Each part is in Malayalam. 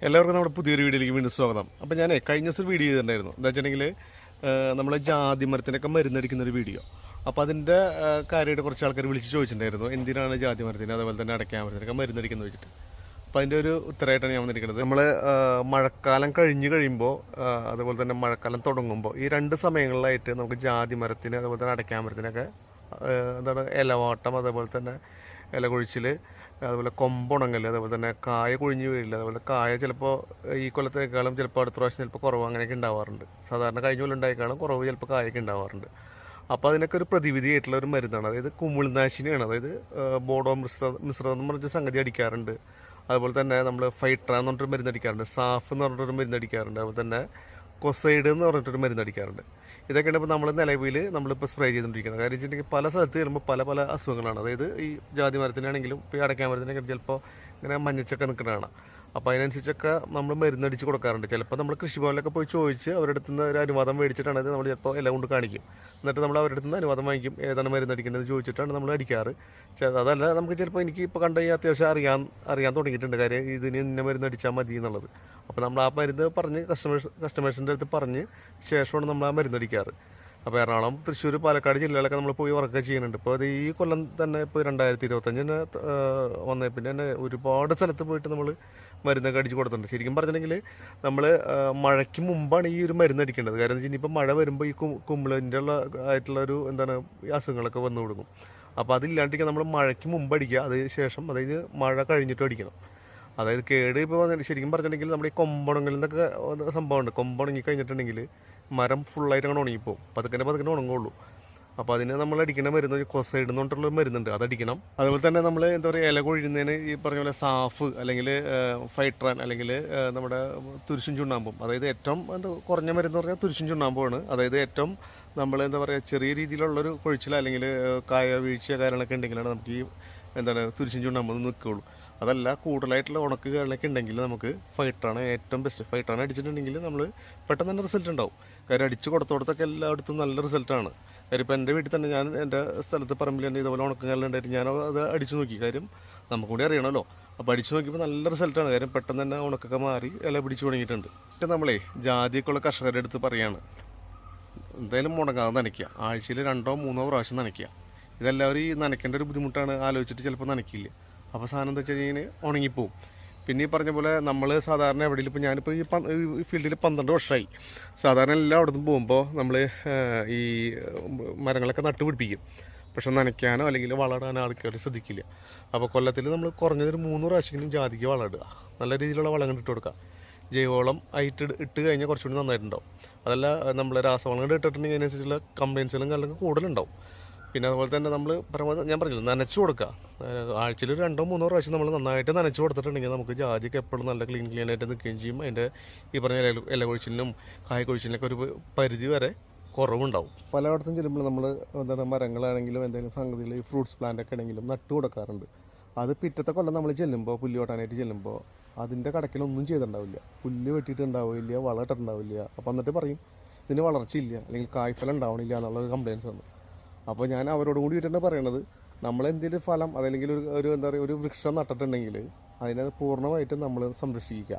എല്ലാവർക്കും നമ്മുടെ പുതിയൊരു വീഡിയോയിലേക്ക് വീണ്ടും സ്വാഗതം. അപ്പോൾ ഞാൻ കഴിഞ്ഞ ദിവസം വീഡിയോ ചെയ്തിട്ടുണ്ടായിരുന്നു. എന്താ വെച്ചിട്ടുണ്ടെങ്കിൽ നമ്മളെ ജാതി മരത്തിനൊക്കെ മരുന്നടിക്കുന്നൊരു വീഡിയോ. അപ്പോൾ അതിൻ്റെ കാര്യമായിട്ട് കുറച്ച് ആൾക്കാർ വിളിച്ച് ചോദിച്ചിട്ടുണ്ടായിരുന്നു, എന്തിനാണ് ജാതി മരത്തിന് അതുപോലെ തന്നെ അടയ്ക്കാൻ മരത്തിനൊക്കെ മരുന്നടിക്കുന്നത് വെച്ചിട്ട്. അപ്പോൾ അതിൻ്റെ ഒരു ഉത്തരമായിട്ടാണ് ഞാൻ വന്നിരിക്കുന്നത്. നമ്മൾ മഴക്കാലം കഴിഞ്ഞ് കഴിയുമ്പോൾ അതുപോലെ തന്നെ മഴക്കാലം തുടങ്ങുമ്പോൾ ഈ രണ്ട് സമയങ്ങളിലായിട്ട് നമുക്ക് ജാതി മരത്തിന് അതുപോലെ തന്നെ അടയ്ക്കാൻ മരത്തിനൊക്കെ എന്താണ് ഇലവാട്ടം, അതേപോലെ തന്നെ ഇല കൊഴിച്ചിൽ, അതുപോലെ കൊമ്പുണങ്ങൽ, അതുപോലെ തന്നെ കായ കൊഴിഞ്ഞ് വീഴില്ല, അതുപോലെ കായ ചിലപ്പോൾ ഈ കൊല്ലത്തേക്കാളും ചിലപ്പോൾ അടുത്ത പ്രാവശ്യം ചിലപ്പോൾ കുറവ് അങ്ങനെയൊക്കെ ഉണ്ടാവാറുണ്ട്. സാധാരണ കഴിഞ്ഞ കൊല്ലം ഉണ്ടായേക്കാളും കുറവ് ചിലപ്പോൾ കായൊക്കെ ഉണ്ടാവാറുണ്ട്. അപ്പോൾ അതിനൊക്കെ ഒരു പ്രതിവിധിയായിട്ടുള്ള ഒരു മരുന്നാണ്. അതായത് കുമിൾനാശിനിയാണ്. അതായത് ബോഡോ മിശ്രിതം എന്ന് പറഞ്ഞ സംഗതി അടിക്കാറുണ്ട്. അതുപോലെ തന്നെ നമ്മൾ ഫൈട്ര എന്ന് പറഞ്ഞിട്ടൊരു മരുന്ന് അടിക്കാറുണ്ട്, സാഫ് എന്ന് പറഞ്ഞിട്ടൊരു മരുന്ന് അടിക്കാറുണ്ട്, അതുപോലെ തന്നെ കൊസൈഡ് എന്ന് പറഞ്ഞിട്ടൊരു മരുന്ന് അടിക്കാറുണ്ട്. ഇതൊക്കെയാണ് ഇപ്പോൾ നമ്മൾ നിലവിൽ നമ്മളിപ്പോൾ സ്പ്രേ ചെയ്തുകൊണ്ടിരിക്കുന്നത്. കാര്യം വെച്ചിട്ടുണ്ടെങ്കിൽ പല സ്ഥലത്ത് വരുമ്പോൾ പല പല അസുഖങ്ങളാണ്. അതായത് ഈ ജാതി മരത്തിനാണെങ്കിലും ഇപ്പോൾ ഈ അടയ്ക്കാൻ മരത്തിനൊക്കെ ചിലപ്പോൾ ഇങ്ങനെ മഞ്ഞച്ചൊക്കെ നിൽക്കുന്നതാണ്. അപ്പോൾ അതിനനുസരിച്ചൊക്കെ നമ്മൾ മരുന്നടിച്ച് കൊടുക്കാറുണ്ട്. ചിലപ്പോൾ നമ്മൾ കൃഷിഭവനിലൊക്കെ പോയി ചോദിച്ച് അവരുടെ അടുത്ത് നിന്ന് ഒരു അനുവാദം മേടിച്ചിട്ടാണ് അത് നമ്മൾ ചിലപ്പോൾ എല്ലാം കൊണ്ട് കാണിക്കും. എന്നിട്ട് നമ്മൾ അവരുടെ അടുത്ത് നിന്ന് അനുവാദം വാങ്ങിക്കും, ഏതാണ് മരുന്നടിക്കേണ്ടത് ചോദിച്ചിട്ടാണ് നമ്മൾ അടിക്കാറ്. അതല്ല, നമുക്ക് ചിലപ്പോൾ എനിക്ക് ഇപ്പോൾ കണ്ടു കഴിഞ്ഞാൽ അത്യാവശ്യം അറിയാൻ തുടങ്ങിയിട്ടുണ്ട് കാര്യം ഇതിന് ഇന്ന മരുന്നടിച്ചാൽ മതി എന്നുള്ളത്. അപ്പോൾ നമ്മൾ ആ മരുന്ന് പറഞ്ഞ് കസ്റ്റമേഴ്സിൻ്റെ അടുത്ത് പറഞ്ഞ് ശേഷമാണ് നമ്മൾ ആ മരുന്നടിക്കാറ്. അപ്പോൾ എറണാകുളം, തൃശ്ശൂർ, പാലക്കാട് ജില്ലകളൊക്കെ നമ്മൾ പോയി വർക്ക് ചെയ്യുന്നുണ്ട്. ഇപ്പോൾ അത് ഈ കൊല്ലം തന്നെ ഇപ്പോൾ 2025 വന്നേ പിന്നെ തന്നെ ഒരുപാട് സ്ഥലത്ത് പോയിട്ട് നമ്മൾ മരുന്നൊക്കെ അടിച്ച് കൊടുത്തിട്ടുണ്ട്. ശരിക്കും പറഞ്ഞിട്ടുണ്ടെങ്കിൽ നമ്മൾ മഴയ്ക്ക് മുമ്പാണ് ഈ ഒരു മരുന്ന് അടിക്കേണ്ടത്. കാരണം വെച്ചാൽ ഇനിയിപ്പോൾ മഴ വരുമ്പോൾ ഈ കുമ്പിളിൻ്റെ ആയിട്ടുള്ള ഒരു എന്താണ് ഈ അസുഖങ്ങളൊക്കെ വന്നു കൊടുക്കും. അപ്പോൾ അതില്ലാണ്ടിരിക്കുക നമ്മൾ മഴയ്ക്ക് മുമ്പ് അടിക്കുക, അതിന് ശേഷം അതായത് മഴ കഴിഞ്ഞിട്ട് അടിക്കണം. അതായത് കേട് ഇപ്പോൾ ശരിക്കും പറഞ്ഞിട്ടുണ്ടെങ്കിൽ നമ്മുടെ ഈ കൊമ്പുണങ്ങളിൽ നിന്നൊക്കെ സംഭവമുണ്ട്. കൊമ്പുണങ്ങി കഴിഞ്ഞിട്ടുണ്ടെങ്കിൽ മരം ഫുള്ളായിട്ട് അങ്ങനെ ഉണങ്ങിപ്പോവും. പതുക്കെ ഉണങ്ങുള്ളൂ. അപ്പോൾ അതിന് നമ്മൾ അടിക്കേണ്ട മരുന്ന് കൊസൈഡ് എന്ന് പറഞ്ഞിട്ടുള്ള മരുന്നുണ്ട്, അതടിക്കണം. അതുപോലെ തന്നെ നമ്മൾ എന്താ പറയുക, ഇല കൊഴിയുന്നതിന് ഈ പറഞ്ഞ പോലെ സാഫ് അല്ലെങ്കിൽ ഫൈട്രാൻ അല്ലെങ്കിൽ നമ്മുടെ തുരിശും ചുണ്ണാമ്പും, അതായത് ഏറ്റവും കുറഞ്ഞ മരുന്ന് പറഞ്ഞാൽ തുരിശും ചുണ്ണാമ്പുമാണ്. അതായത് ഏറ്റവും നമ്മൾ എന്താ പറയുക ചെറിയ രീതിയിലുള്ളൊരു കൊഴിച്ചിൽ അല്ലെങ്കിൽ കായ വീഴ്ച കാര്യങ്ങളൊക്കെ ഉണ്ടെങ്കിലാണ് നമുക്ക് ഈ എന്താണ് തുരിശും ചുണ്ണാമ്പ് നിൽക്കുകയുള്ളൂ. അതല്ല, കൂടുതലായിട്ടുള്ള ഉണക്ക് കാര്യങ്ങളൊക്കെ ഉണ്ടെങ്കിൽ നമുക്ക് ഫൈട്രാണ് ഏറ്റവും ബെസ്റ്റ്. ഫൈട്രാൻ അടിച്ചിട്ടുണ്ടെങ്കിൽ നമ്മൾ പെട്ടെന്ന് തന്നെ റിസൾട്ട് ഉണ്ടാവും. കാര്യം അടിച്ച് കൊടുത്തോടത്തൊക്കെ എല്ലായിടത്തും നല്ല റിസൾട്ടാണ്. കാര്യം ഇപ്പോൾ എൻ്റെ വീട്ടിൽ തന്നെ ഞാൻ എൻ്റെ സ്ഥലത്ത് പറമ്പിൽ തന്നെ ഇതുപോലെ ഉണക്കങ്ങളിൽ ഉണ്ടായിട്ട് ഞാൻ അത് അടിച്ചു നോക്കി. കാര്യം നമുക്ക് കൂടി അറിയണമല്ലോ. അപ്പോൾ അടിച്ചു നോക്കിയപ്പോൾ നല്ല റിസൾട്ടാണ്. കാര്യം പെട്ടെന്ന് തന്നെ ഉണക്കൊക്കെ മാറി ഇല പിടിച്ചു തുടങ്ങിയിട്ടുണ്ട്. എന്നിട്ട് നമ്മളെ ജാതിയൊക്കെയുള്ള കർഷകരുടെ അടുത്ത് പറയുകയാണ്, എന്തായാലും മുടങ്ങാതെ നനയ്ക്കുക. ആഴ്ചയിൽ 2-3 പ്രാവശ്യം നനയ്ക്കുക. ഇതെല്ലാവരും ഈ നനയ്ക്കേണ്ട ഒരു ബുദ്ധിമുട്ടാണ് ആലോചിച്ചിട്ട് ചിലപ്പോൾ നനയ്ക്കില്ല. അപ്പോൾ സാധനം എന്താ വെച്ച് കഴിഞ്ഞാൽ ഉണങ്ങിപ്പോവും. പിന്നെ ഈ പറഞ്ഞ പോലെ നമ്മൾ സാധാരണ എവിടെയും ഇപ്പോൾ ഞാനിപ്പോൾ ഈ ഫീൽഡിൽ 12 വർഷമായി. സാധാരണ എല്ലായിടത്തും പോകുമ്പോൾ നമ്മൾ ഈ മരങ്ങളൊക്കെ നട്ടുപിടിപ്പിക്കും. പക്ഷെ നനയ്ക്കാനോ അല്ലെങ്കിൽ വളമിടാനോ ആൾക്കാർ ശ്രദ്ധിക്കില്ല. അപ്പോൾ കൊല്ലത്തിൽ നമ്മൾ കുറഞ്ഞതൊരു 3 പ്രാവശ്യമെങ്കിലും ജാതിക്ക് വളമിടുക. നല്ല രീതിയിലുള്ള വളങ്ങൾ ഇട്ട് കൊടുക്കുക. ജൈവവളം ആയിട്ട് ഇട്ട് കഴിഞ്ഞാൽ കുറച്ചുകൂടി നന്നായിട്ടുണ്ടാവും. അതല്ല, നമ്മൾ രാസവളങ്ങൾ ഇട്ടിട്ടുണ്ടെങ്കിൽ അതിനനുസരിച്ചുള്ള കംപ്ലയിൻസുകളും കാര്യങ്ങളൊക്കെ കൂടുതലുണ്ടാവും. പിന്നെ അതുപോലെ തന്നെ നമ്മൾ പരമാവധി ഞാൻ പറഞ്ഞില്ല, നനച്ച് കൊടുക്കുക. ആഴ്ചയിൽ 2-3 പ്രാവശ്യം നമ്മൾ നന്നായിട്ട് നനച്ച് കൊടുത്തിട്ടുണ്ടെങ്കിൽ നമുക്ക് ജാതിക്ക് എപ്പോഴും നല്ല ക്ലീൻ ആയിട്ട് നിൽക്കുകയും ചെയ്യും. അതിൻ്റെ ഈ പറഞ്ഞ ഇല കൊഴിച്ചിലിനും കായ കൊഴിച്ചിലിനൊക്കെ ഒരു പരിധി വരെ കുറവുണ്ടാവും. പലയിടത്തും ചെല്ലുമ്പോൾ നമ്മൾ എന്താണ് മരങ്ങളാണെങ്കിലും എന്തെങ്കിലും സംഗതിയിൽ ഈ ഫ്രൂട്ട്സ് പ്ലാന്റൊക്കെ ആണെങ്കിലും നട്ടു കൊടുക്കാറുണ്ട്. അത് പിറ്റത്തെ കൊല്ലം നമ്മൾ ചെല്ലുമ്പോൾ പുല്ല് വെട്ടാനായിട്ട് ചെല്ലുമ്പോൾ അതിൻ്റെ കടക്കിലൊന്നും ചെയ്തിട്ടുണ്ടാവില്ല. പുല്ല് വെട്ടിയിട്ടുണ്ടാവില്ല, വളമിട്ടിട്ടുണ്ടാവില്ല. അപ്പോൾ എന്നിട്ട് പറയും ഇതിന് വളർച്ചയില്ല അല്ലെങ്കിൽ കായ്ഫലം ഉണ്ടാവണില്ല എന്നുള്ളൊരു കംപ്ലയിൻസ് വന്നു. അപ്പോൾ ഞാൻ അവരോട് കൂടിയിട്ടാണ് പറയണത്, നമ്മളെന്തെങ്കിലും ഫലം അതല്ലെങ്കിൽ ഒരു എന്താ പറയുക ഒരു വൃക്ഷം നട്ടിട്ടുണ്ടെങ്കിൽ അതിനെ പൂർണ്ണമായിട്ടും നമ്മൾ സംരക്ഷിക്കുക.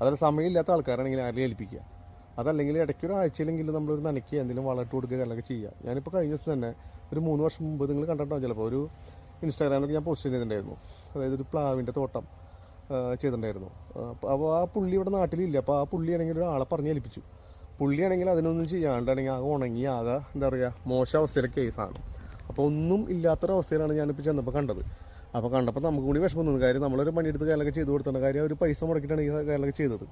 അതിൽ സമയമില്ലാത്ത ആൾക്കാരാണെങ്കിൽ ആരെയും ഏൽപ്പിക്കുക. അതല്ലെങ്കിൽ ഇടയ്ക്ക് ഒരു ആഴ്ചയിലെങ്കിലും നമ്മളൊരു നനയ്ക്കുക, എന്തെങ്കിലും വളമിട്ട് കൊടുക്കുക, കാര്യങ്ങളൊക്കെ ചെയ്യുക. ഞാനിപ്പോൾ കഴിഞ്ഞ ദിവസം തന്നെ ഒരു 3 വർഷം മുമ്പ് നിങ്ങൾ കണ്ടിട്ടുണ്ടാവും ചിലപ്പോൾ, ഒരു ഇൻസ്റ്റാഗ്രാമിലൊക്കെ ഞാൻ പോസ്റ്റ് ചെയ്തിട്ടുണ്ടായിരുന്നു. അതായത് ഒരു പ്ലാവിൻ്റെ തോട്ടം ചെയ്തിട്ടുണ്ടായിരുന്നു. അപ്പോൾ ആ പുള്ളി ഇവിടെ നാട്ടിലില്ല. അപ്പോൾ ആ പുള്ളിയാണെങ്കിൽ ഒരാളെ പറഞ്ഞ് ഏൽപ്പിച്ചു. പുള്ളിയാണെങ്കിൽ അതിനൊന്നും ചെയ്യാണ്ടാണെങ്കിൽ ആകെ ഉണങ്ങി ആകെ എന്താ പറയുക മോശം അവസ്ഥയിലൊക്കെ ഈ സാധനം. അപ്പോൾ ഒന്നും ഇല്ലാത്തൊരവസ്ഥയിലാണ് ഞാനിപ്പോൾ ചെന്നപ്പോൾ കണ്ടത്. അപ്പോൾ കണ്ടപ്പോൾ നമുക്ക് കൂടി വിഷമം തോന്നുന്നു. കാര്യം നമ്മളൊരു പണിയെടുത്ത് കാര്യങ്ങളൊക്കെ ചെയ്ത് കൊടുത്തിട്ടുണ്ട്. കാര്യം ഒരു പൈസ മുടക്കിയിട്ടാണ് ഈ കാര്യങ്ങളൊക്കെ ചെയ്തത്.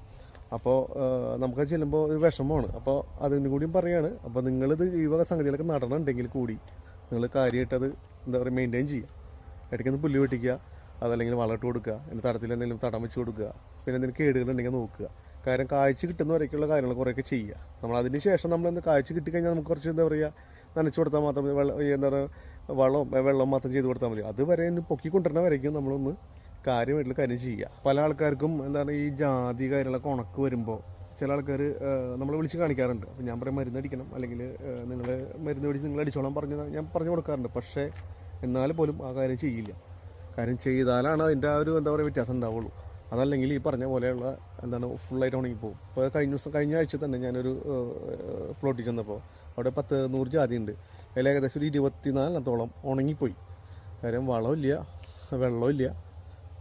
അപ്പോൾ നമുക്കത് ചെല്ലുമ്പോൾ ഒരു വിഷമമാണ്. അപ്പോൾ അതിന് കൂടിയും പറയുകയാണ്, അപ്പോൾ നിങ്ങളിത് ഈ വക സംഗതികളൊക്കെ നടണമെന്നുണ്ടെങ്കിൽ കൂടി നിങ്ങൾ കാര്യമായിട്ടത് എന്താ പറയുക മെയിൻറ്റെയിൻ ചെയ്യുക. ഇടയ്ക്കൊന്ന് പുല്ല് വെട്ടിക്കുക, അതല്ലെങ്കിൽ വളമിട്ട് കൊടുക്കുക, അതിൻ്റെ തടത്തിൽ എന്തെങ്കിലും തടം വെച്ച് കൊടുക്കുക, പിന്നെ എന്തെങ്കിലും കേടുകളുണ്ടെങ്കിൽ നോക്കുക. കാര്യം കാഴ്ച കിട്ടുന്ന വരയ്ക്കുള്ള കാര്യങ്ങൾ കുറേയൊക്കെ ചെയ്യുക. നമ്മൾ അതിന് ശേഷം നമ്മളെന്ത് കാഴ്ച കിട്ടിക്കഴിഞ്ഞാൽ നമുക്ക് കുറച്ച് എന്താ പറയുക നനച്ച് കൊടുത്താൽ മാത്രം എന്താ പറയുക വെള്ളം മാത്രം ചെയ്ത് കൊടുത്താൽ മതി. അതുവരെ പൊക്കിക്കൊണ്ടിരുന്ന വരയ്ക്കും നമ്മളൊന്ന് കാര്യമായിട്ടുള്ള കാര്യം ചെയ്യുക. പല ആൾക്കാർക്കും എന്താണ് ഈ ജാതി കാര്യങ്ങളൊക്കെ ഉണക്ക് വരുമ്പോൾ ചില ആൾക്കാർ നമ്മൾ വിളിച്ച് കാണിക്കാറുണ്ട്. അപ്പോൾ ഞാൻ പറയും മരുന്നടിക്കണം അല്ലെങ്കിൽ നിങ്ങൾ മരുന്ന് മേടിച്ച് നിങ്ങൾ അടിച്ചോളാൻ ഞാൻ പറഞ്ഞു കൊടുക്കാറുണ്ട്. പക്ഷേ എന്നാൽ പോലും ആ കാര്യം ചെയ്യില്ല. കാര്യം ചെയ്താലാണ് അതിൻ്റെ ആ ഒരു എന്താ പറയുക വ്യത്യാസം ഉണ്ടാവുള്ളൂ. അതല്ലെങ്കിൽ ഈ പറഞ്ഞ പോലെയുള്ള എന്താണ് ഫുള്ളായിട്ട് ഉണങ്ങിപ്പോകും. ഇപ്പോൾ കഴിഞ്ഞ ആഴ്ച തന്നെ ഞാനൊരു പ്ലോട്ടിൽ ചെന്നപ്പോൾ അവിടെ 100 ജാതി ഉണ്ട്. അതിൽ ഏകദേശം ഒരു 24 ഉണങ്ങിപ്പോയി. കാര്യം വളമില്ല, വെള്ളമില്ല,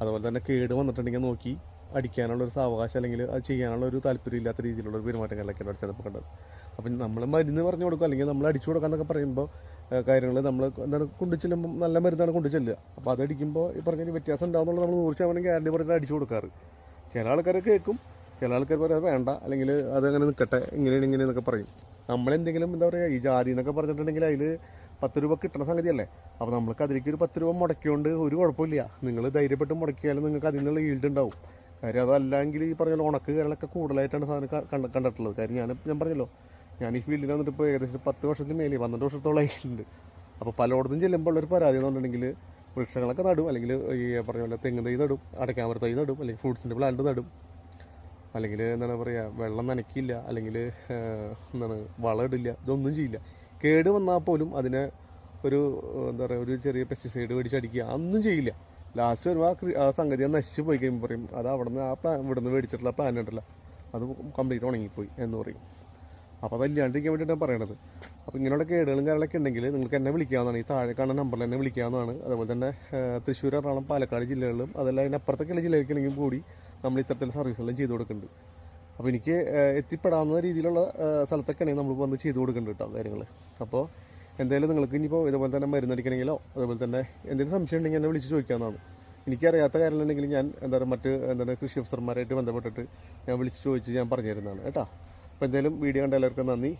അതുപോലെ തന്നെ കേട് വന്നിട്ടുണ്ടെങ്കിൽ നോക്കി അടിക്കാനുള്ളൊരു സാവകാശം അല്ലെങ്കിൽ അത് ചെയ്യാനുള്ളൊരു താല്പര്യം ഇല്ലാത്ത രീതിയിലുള്ള പെരുമാറ്റങ്ങളിലൊക്കെയാണ് അവിടെ ചെന്നപ്പോൾ കണ്ടത്. അപ്പം നമ്മൾ മരുന്ന് പറഞ്ഞു കൊടുക്കുക അല്ലെങ്കിൽ നമ്മൾ അടിച്ചു കൊടുക്കാന്നൊക്കെ പറയുമ്പോൾ കാര്യങ്ങൾ നമ്മൾ എന്താണ് കൊണ്ടു ചെല്ലുമ്പോൾ നല്ല മരുന്നാണ് കൊണ്ടു ചെല്ലുക. അപ്പോൾ അതടിക്കുമ്പോൾ ഈ പറഞ്ഞൊരു വ്യത്യാസം ഉണ്ടാകുന്നുള്ളത് നമ്മൾ 100% ഗ്യാരണ്ടി പറഞ്ഞിട്ട് അടിച്ചു കൊടുക്കാറ്. ചില ആൾക്കാർ കേൾക്കും, ചില ആൾക്കാർ പറയാം വേണ്ട, അല്ലെങ്കിൽ അതങ്ങനെ നിൽക്കട്ടെ, ഇങ്ങനെയെന്നൊക്കെ പറയും. നമ്മളെന്തെങ്കിലും എന്താ പറയുക, ഈ ജാതി എന്നൊക്കെ പറഞ്ഞിട്ടുണ്ടെങ്കിൽ അതിൽ 10 രൂപ കിട്ടുന്ന സംഗതിയല്ലേ. അപ്പോൾ നമ്മൾക്ക് അതിലേക്ക് ഒരു 10 രൂപ മുടക്കിയോണ്ട് ഒരു കുഴപ്പമില്ല. നിങ്ങൾ ധൈര്യപ്പെട്ട് മുടക്കിയാലും നിങ്ങൾക്ക് അതിൽ നിന്നുള്ള ഈൽഡ് ഉണ്ടാവും. കാര്യം അതല്ലെങ്കിൽ ഈ പറഞ്ഞ ഉണക്ക് കാര്യങ്ങളൊക്കെ കൂടുതലായിട്ടാണ് സാധനം കണ്ടിട്ടുള്ളത്. കാര്യം ഞാൻ പറഞ്ഞല്ലോ, ഞാൻ ഈ ഫീൽഡിൽ വന്നിട്ട് ഇപ്പോൾ ഏകദേശം 10 വർഷത്തിന് മേലെ 12 വർഷത്തോളം ആയിട്ടുണ്ട്. അപ്പോൾ പലയിടത്തും ചെല്ലുമ്പോൾ ഉള്ളൊരു പരാതി എന്ന് പറഞ്ഞിട്ടുണ്ടെങ്കിൽ വൃക്ഷങ്ങളൊക്കെ നടും, അല്ലെങ്കിൽ ഈ പറഞ്ഞ പോലെ തെങ്ങ് തൈ നടും, അടയ്ക്കാമര തൈ നടും, അല്ലെങ്കിൽ ഫ്രൂട്ട്സിൻ്റെ പ്ലാന്റ് നടും, അല്ലെങ്കിൽ എന്താണ് പറയുക, വെള്ളം നനയ്ക്കില്ല, അല്ലെങ്കിൽ എന്താണ് വളം ഇടില്ല, ഇതൊന്നും ചെയ്യില്ല. കേട് വന്നാൽ പോലും അതിനെ എന്താ പറയുക, ഒരു ചെറിയ പെസ്റ്റിസൈഡ് മേടിച്ചടിക്കുക, അതൊന്നും ചെയ്യില്ല. ലാസ്റ്റ് വരുമ്പോൾ ആ സംഗതി അത് നശിച്ച് പോയി കഴിയുമ്പോൾ പറയും അത് ഇവിടുന്ന് മേടിച്ചിട്ടുള്ള പ്ലാൻ ഉണ്ടല്ലോ അത് കംപ്ലീറ്റ് ഉണങ്ങിപ്പോയി എന്ന് പറയും. അപ്പോൾ അതല്ലാണ്ടിരിക്കാൻ വേണ്ടിയിട്ടാണ് പറയണത്. അപ്പോൾ ഇങ്ങനെയുള്ള കേടുകളും കാര്യങ്ങളൊക്കെ ഉണ്ടെങ്കിൽ നിങ്ങൾക്ക് എന്നെ വിളിക്കാവുന്നതാണ്. ഈ താഴെ കാണുന്ന നമ്പറിൽ എന്നെ വിളിക്കാവുന്നതാണ്. അതുപോലെ തന്നെ തൃശ്ശൂർ, എറണാകുളം, പാലക്കാട് ജില്ലകളിലും അതല്ല അതിനപ്പുറത്തേക്കുള്ള ജില്ലയിലേക്കാണെങ്കിൽ കൂടി നമ്മൾ ഇത്തരത്തിലുള്ള സർവീസെല്ലാം ചെയ്ത് കൊടുക്കുന്നുണ്ട്. അപ്പോൾ എനിക്ക് എത്തിപ്പെടാവുന്ന രീതിയിലുള്ള സ്ഥലത്തൊക്കെയാണ് നമ്മൾ വന്ന് ചെയ്ത് കൊടുക്കുന്നുണ്ട് കേട്ടോ കാര്യങ്ങൾ. അപ്പോൾ എന്തായാലും നിങ്ങൾക്ക് ഇനിയിപ്പോൾ ഇതുപോലെ തന്നെ മരുന്നടിക്കണമെങ്കിലോ അതുപോലെ തന്നെ എന്തെങ്കിലും സംശയം ഉണ്ടെങ്കിൽ എന്നെ വിളിച്ച് ചോദിക്കാവുന്നതാണ്. എനിക്കറിയാത്ത കാര്യങ്ങളുണ്ടെങ്കിൽ ഞാൻ എന്താണ് കൃഷി ഓഫീസർമാരായിട്ട് ബന്ധപ്പെട്ടിട്ട് ഞാൻ വിളിച്ച് ചോദിച്ച് ഞാൻ പറഞ്ഞു തരുന്നതാണ് കേട്ടോ. അപ്പോൾ എന്തായാലും വീഡിയോ കണ്ട എല്ലാവർക്കും നന്ദി.